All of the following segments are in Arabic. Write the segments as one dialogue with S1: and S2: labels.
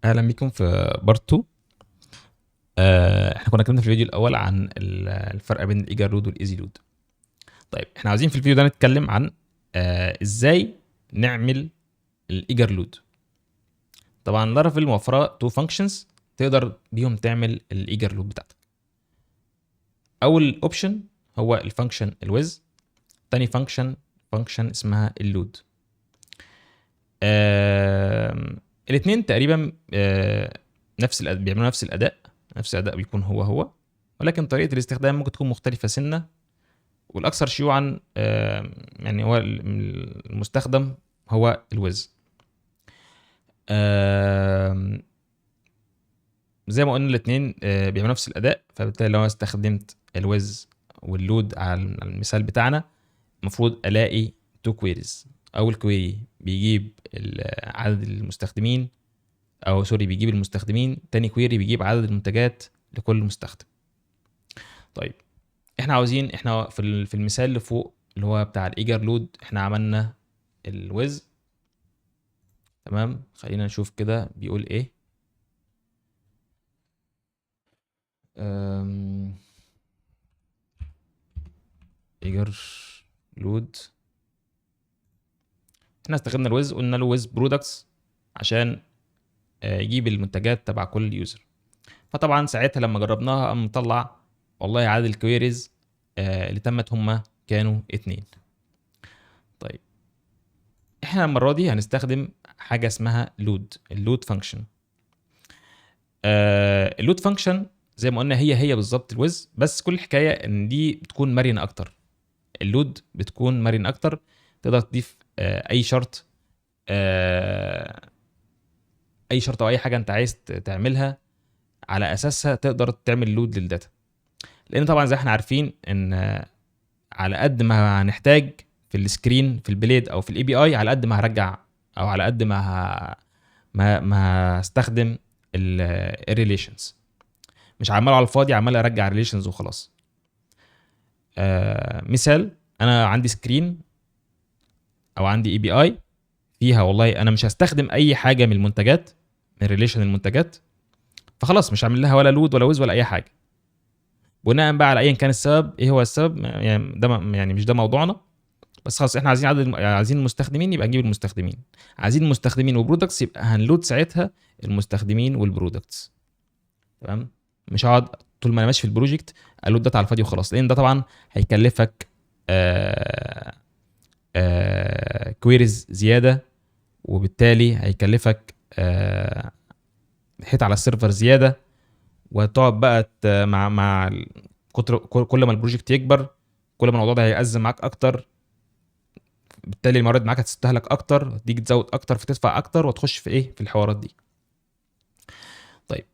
S1: اهلا بيكم في بارت 2. احنا كنا اتكلمنا في الفيديو الاول عن الفرق بين الايجر لود والايزي لود. طيب احنا عايزين في الفيديو ده نتكلم عن ازاي نعمل الايجر لود. طبعا لارافيل موفره تو فانكشنز تقدر بيهم تعمل الايجر لود بتاعتك. اول اوبشن هو الفانكشن الويز، تاني فانكشن اسمها اللود. الاثنين تقريبا بيعملوا نفس الاداء بيكون هو، ولكن طريقه الاستخدام ممكن تكون مختلفه سنه، والاكثر شيوعا يعني هو المستخدم هو الويز. زي ما قلنا الاثنين بيعملوا نفس الاداء، فبالتالي لو انا استخدمت الويز واللود على المثال بتاعنا المفروض الاقي تو كويريز. اول كويري بيجيب عدد المستخدمين، او سوري بيجيب المستخدمين، تاني كويري بيجيب عدد المنتجات لكل مستخدم. طيب احنا في المثال اللي فوق اللي هو بتاع الايجر لود احنا عملنا الويز. تمام، خلينا نشوف كده بيقول ايه. ايجر لود احنا استخدمنا الويز، قلنا له ويز برودكتس عشان يجيب المنتجات تبع كل يوزر. فطبعا ساعتها لما جربناها قام مطلع والله عدد الكويريز اللي تمت هما كانوا 2. طيب احنا المره دي هنستخدم حاجه اسمها اللود فانكشن. اللود فانكشن زي ما قلنا هي بالظبط الويز، بس كل الحكايه ان دي بتكون مرنه اكتر. اللود بتكون مرن اكتر، تقدر تضيف اي شرط، اي شرط او اي حاجه انت عايز تعملها على اساسها تقدر تعمل لود للداتا. لان طبعا زي احنا عارفين ان على قد ما هنحتاج في السكرين في البليد او في الاي بي اي، على قد ما هرجع او على قد ما هستخدم الريليشنز، مش عمال على الفاضي عمال ارجع ريليشنز وخلاص. مثال، انا عندي سكرين او عندي اي بي اي فيها والله انا مش هستخدم اي حاجه من المنتجات، من ريليشن المنتجات، فخلاص مش هعمل لها ولا لود ولا ويز ولا اي حاجه. بناء بقى على ايا كان السبب، ايه هو السبب يعني ده يعني مش ده موضوعنا، بس خلاص احنا عايزين المستخدمين يبقى نجيب المستخدمين، عايزين المستخدمين وبرودكتس يبقى هنلود ساعتها المستخدمين والبرودكتس. تمام، مش هقعد طول ما انا ماشي في البروجكت الود داتا على الفاضي وخلاص، لان ده طبعا هيكلفك كويريز زياده، وبالتالي هيكلفك حيت على السيرفر زياده، وتقعد بقى مع كل ما البروجكت يكبر كل ما الموضوع ده هيأزم معاك اكتر، بالتالي الموارد معاك هتستهلك اكتر، تيجي تزود اكتر فتدفع اكتر وتخش في ايه في الحوارات دي. طيب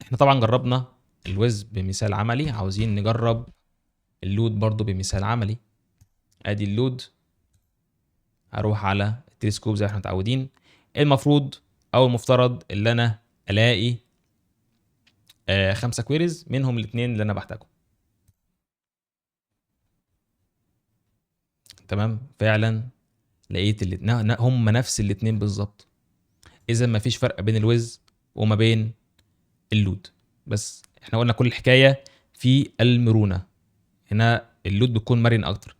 S1: احنا طبعا جربنا الويز بمثال عملي، عاوزين نجرب اللود برضو بمثال عملي. ادي اللود، هروح على التلسكوب زي ما احنا متعودين. المفروض او المفترض اللي انا الاقي 5 كويريز منهم الاثنين اللي انا بحتاجهم. تمام، فعلا لقيت هم نفس الاثنين بالظبط. اذا ما فيش فرق بين الويز وما بين اللود، بس احنا قلنا كل الحكايه في المرونه، هنا اللود بتكون مرن اكتر.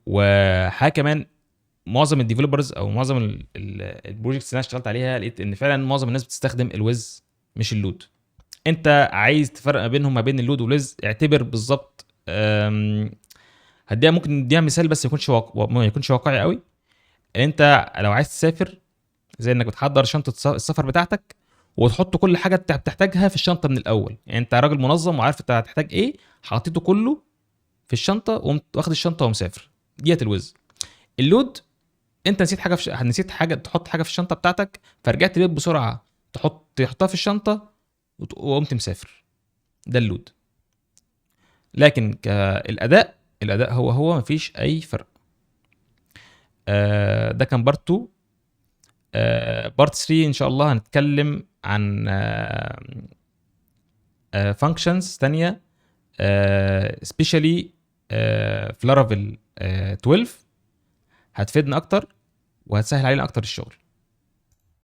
S1: وحاجه كمان، معظم الديفلوبرز او معظم البروجكتس اللي انا اشتغلت عليها لقيت ان فعلا معظم الناس بتستخدم الويز مش اللود. انت عايز تفرق بينهم ما بين اللود والويز، اعتبر بالظبط ممكن نديها مثال بس ما يكونش واقعي قوي. انت لو عايز تسافر، زي انك بتحضر شنطه السفر بتاعتك وتحط كل حاجه انت بتحتاجها في الشنطه من الاول، يعني انت راجل منظم وعارف انت هتحتاج ايه، حطيته كله في الشنطه وقمت واخد الشنطه ومسافر، ديت الويز. اللود، انت نسيت حاجه تحط حاجه في الشنطه بتاعتك، فرجعت ليه بسرعه تحطها في الشنطه وقمت مسافر، ده اللود. لكن الاداء هو مفيش اي فرق. ده كان بارت 2. بارت 3 ان شاء الله هنتكلم عن فانكشنز تانية، سبيشالي في لارافيل 12 هتفيدنا اكتر وهتسهل علينا اكتر الشغل.